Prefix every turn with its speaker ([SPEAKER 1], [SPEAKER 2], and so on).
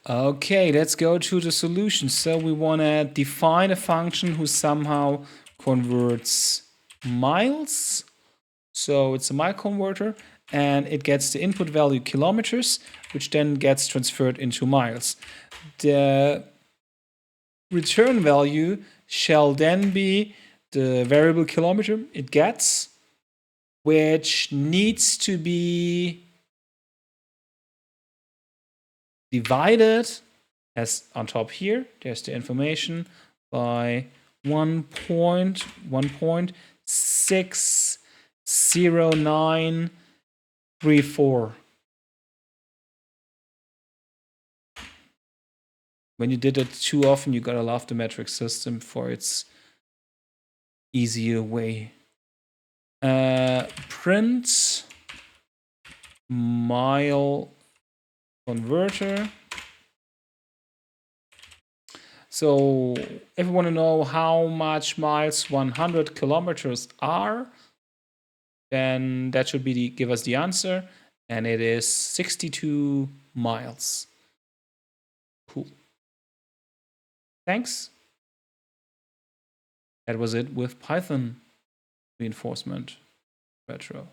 [SPEAKER 1] Okay, let's go to the solution. So we want to define a function who somehow converts miles. So it's a mile converter, and it gets the input value kilometers, which then gets transferred into miles. The return value shall then be the variable kilometer it gets, which needs to be divided, as on top here, there's the information, by 1.60934. When you did it too often, you gotta love the metric system for its easier way. Print mile converter. So if we want to know how much miles 100 kilometers are, then that should be give us the answer, and it is 62 miles. Cool. Thanks. That was it with Python reinforcement retro.